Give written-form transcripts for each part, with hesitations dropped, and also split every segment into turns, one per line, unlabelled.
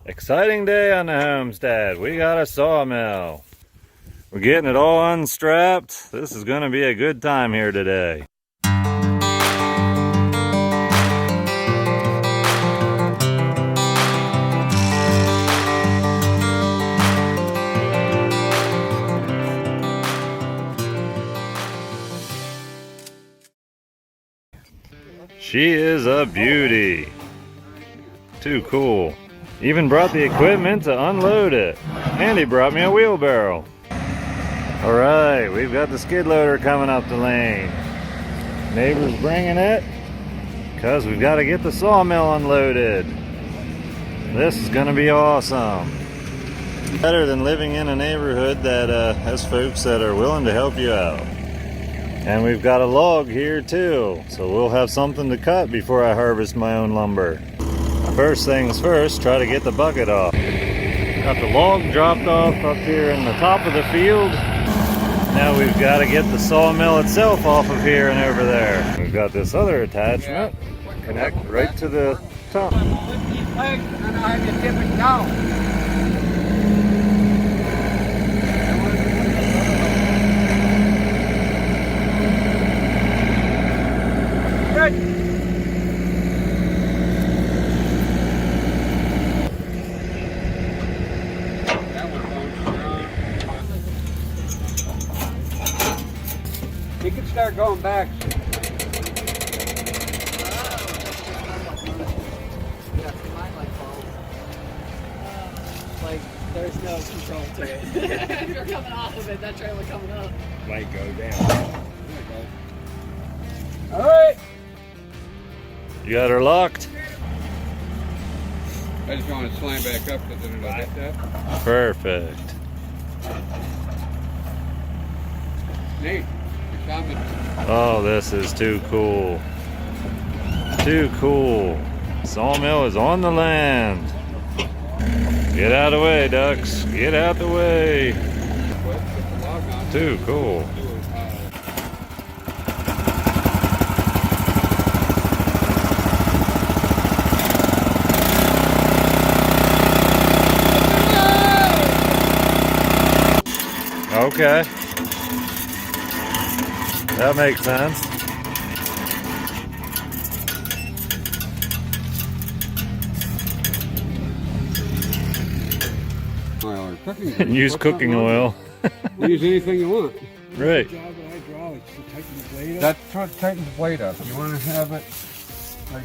Exciting day on the homestead. We got a sawmill. We're getting it all unstrapped. This is going to be a good time here today. She is a beauty. Too cool. Even brought the equipment to unload it. And he brought me a wheelbarrow. Alright, we've got the skid loader coming up the lane. Neighbor's bringing it because we've got to get the sawmill unloaded. This is going to be awesome. Better than living in a neighborhood that has folks that are willing to help you out. And we've got a log here too, so we'll have something to cut before I harvest my own lumber. First things first, try to get the bucket off. Got the log dropped off up here in the top of the field. Now we've got to get the sawmill itself off of here and over there. We've got this other attachment, connect right to the top.
You can start going back.
Like, there's no control to it. If you're coming off of it, that trailer coming up
Might go down. All right.
You got her locked?
I just want to slam back up because it'll hit that.
Perfect.
Nate, you're coming.
Oh, this is too cool. Too cool. Sawmill is on the land. Get out of the way, ducks. Get out the way. Too cool. Okay. That makes sense.
Oil or cooking.
And use cooking oil.
Use anything you want.
Right.
Job of hydraulics to tighten the blade up.
That's what tightens the blade up. You want to have it like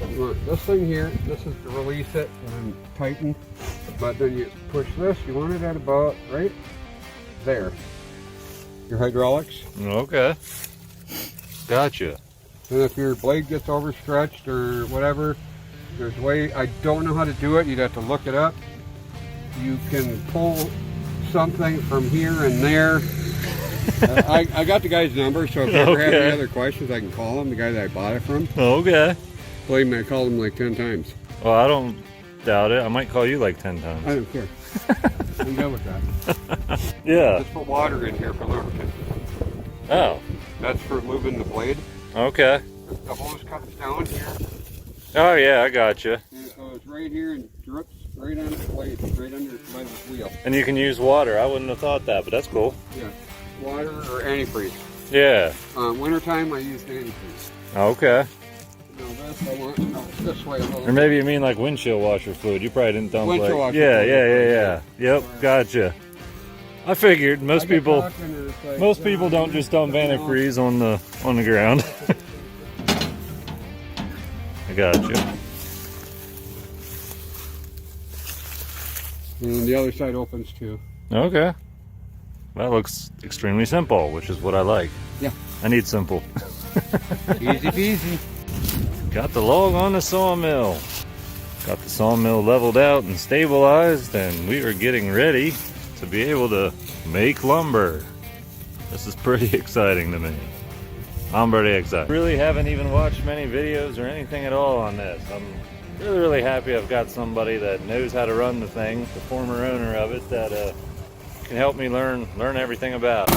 you want this thing here. This is to release it and tighten. But then you push this. You want it at about right there. Your hydraulics.
Okay. Gotcha.
And if your blade gets overstretched or whatever, there's a way. I don't know how to do it. You'd have to look it up. You can pull something from here and there. I got the guy's number, so if you ever have any other questions, I can call him, the guy that I bought it from.
Okay.
Believe me, I called him like 10 times.
Well, I don't doubt it. I might call you like 10
I
times.
don't care. I'm good with that.
Yeah.
Just put water in here for lubricant.
Oh.
That's for lubing the blade.
Okay.
The hose comes down here,
Oh, yeah, I gotcha.
and it goes right here and drips right on the blade, right under by the wheel.
And you can use water. I wouldn't have thought that, but that's cool.
Yeah, water or antifreeze.
Yeah.
Wintertime, I use antifreeze.
Okay.
Now this I want this way a little.
Or maybe you mean like windshield washer fluid. You probably didn't dump
Windshield
like...
washer
Yeah,
fluid.
yeah. Yep, gotcha. I figured most people don't just dump antifreeze on the ground. I gotcha.
And the other side opens too.
Okay. That looks extremely simple, which is what I like.
Yeah.
I need simple.
Easy peasy.
Got the log on the sawmill. Got the sawmill leveled out and stabilized, and we are getting ready to be able to make lumber. This is pretty exciting to me. I'm pretty excited. Really haven't even watched many videos or anything at all on this. I'm really happy I've got somebody that knows how to run the thing, the former owner of it, that can help me learn everything about it.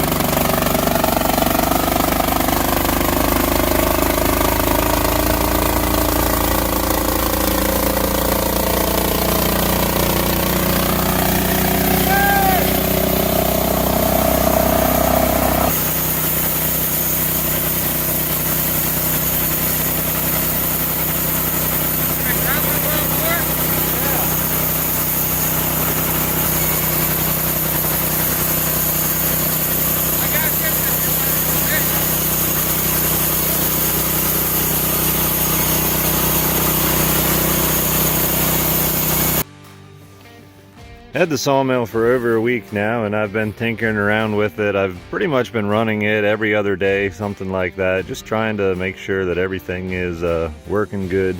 Had the sawmill for over a week now, and I've been tinkering around with it. I've pretty much been running it every other day, something like that, just trying to make sure that everything is working good.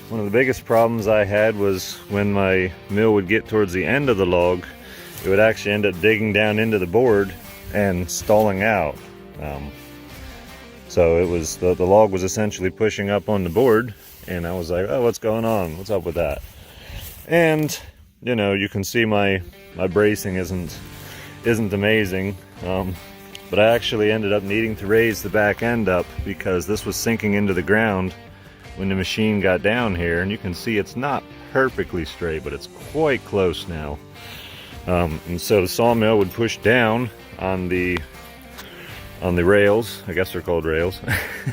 One of the biggest problems I had was when my mill would get towards the end of the log, it would actually end up digging down into the board and stalling out. So it was the log was essentially pushing up on the board, and I was like, oh, what's going on? What's up with that? And you know, you can see my bracing isn't amazing, but I actually ended up needing to raise the back end up because this was sinking into the ground when the machine got down here, and you can see it's not perfectly straight, but it's quite close now. And so the sawmill would push down on the rails. I guess they're called rails.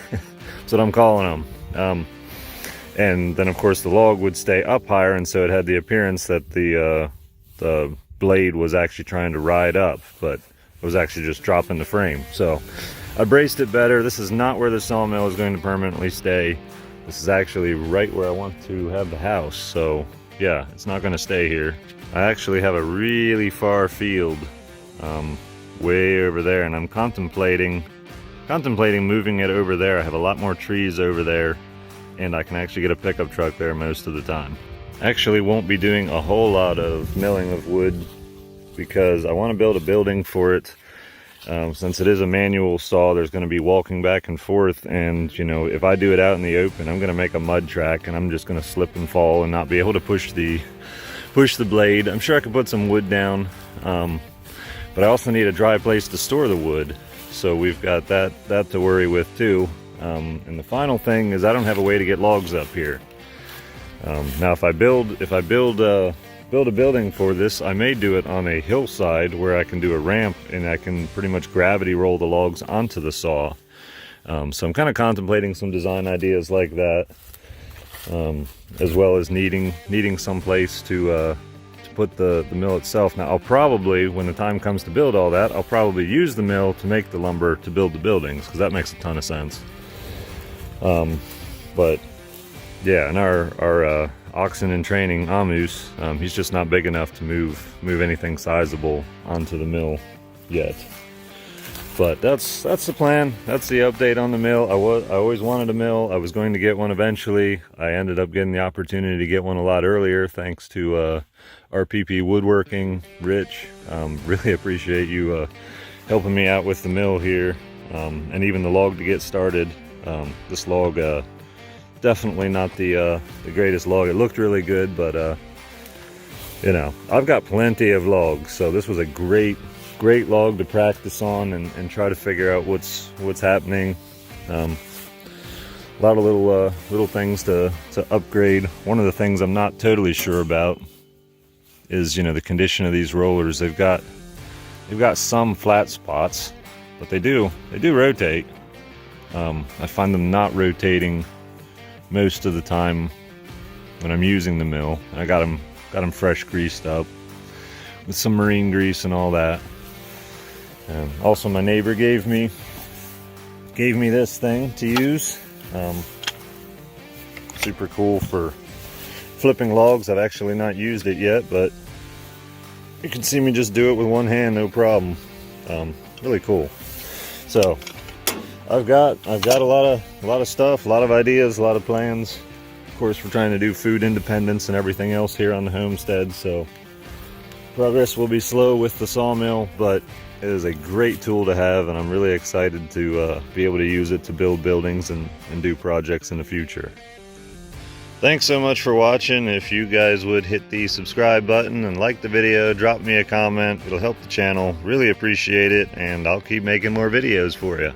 That's what I'm calling them. And then of course the log would stay up higher, and so it had the appearance that the blade was actually trying to ride up, but it was actually just dropping the frame. So I braced it better. This is not where the sawmill is going to permanently stay. This is actually right where I want to have the house. So yeah, it's not going to stay here. I actually have a really far field way over there, and I'm contemplating moving it over there. I have a lot more trees over there, and I can actually get a pickup truck there most of the time. Actually won't be doing a whole lot of milling of wood because I want to build a building for it. Since it is a manual saw, there's going to be walking back and forth, and you know, if I do it out in the open, I'm going to make a mud track, and I'm just going to slip and fall and not be able to push the blade. I'm sure I could put some wood down, but I also need a dry place to store the wood, so we've got that to worry with too. And the final thing is I don't have a way to get logs up here. Now if I build a building for this, I may do it on a hillside where I can do a ramp, and I can pretty much gravity roll the logs onto the saw. So I'm kind of contemplating some design ideas like that, as well as needing some place to put the mill itself. Now I'll probably, when the time comes to build all that, I'll probably use the mill to make the lumber to build the buildings, because that makes a ton of sense. But yeah, and our oxen in training, Amus, he's just not big enough to move anything sizable onto the mill yet. But that's the plan. That's the update on the mill. I always wanted a mill. I was going to get one eventually. I ended up getting the opportunity to get one a lot earlier thanks to RPP Woodworking, Rich. Really appreciate you helping me out with the mill here, and even the log to get started. This log, definitely not the greatest log. It looked really good, but you know, I've got plenty of logs, so this was a great log to practice on and try to figure out what's happening. A lot of little things to upgrade. One of the things I'm not totally sure about is, you know, the condition of these rollers. They've got some flat spots, but they do rotate. I find them not rotating most of the time when I'm using the mill. I got them fresh greased up with some marine grease and all that. Also, my neighbor gave me this thing to use. Super cool for flipping logs. I've actually not used it yet, but you can see me just do it with one hand, no problem. Really cool. So I've got a lot of stuff, a lot of ideas, a lot of plans. Of course, we're trying to do food independence and everything else here on the homestead, so progress will be slow with the sawmill, but it is a great tool to have, and I'm really excited to be able to use it to build buildings and do projects in the future. Thanks so much for watching. If you guys would hit the subscribe button and like the video, drop me a comment. It'll help the channel. Really appreciate it, and I'll keep making more videos for you.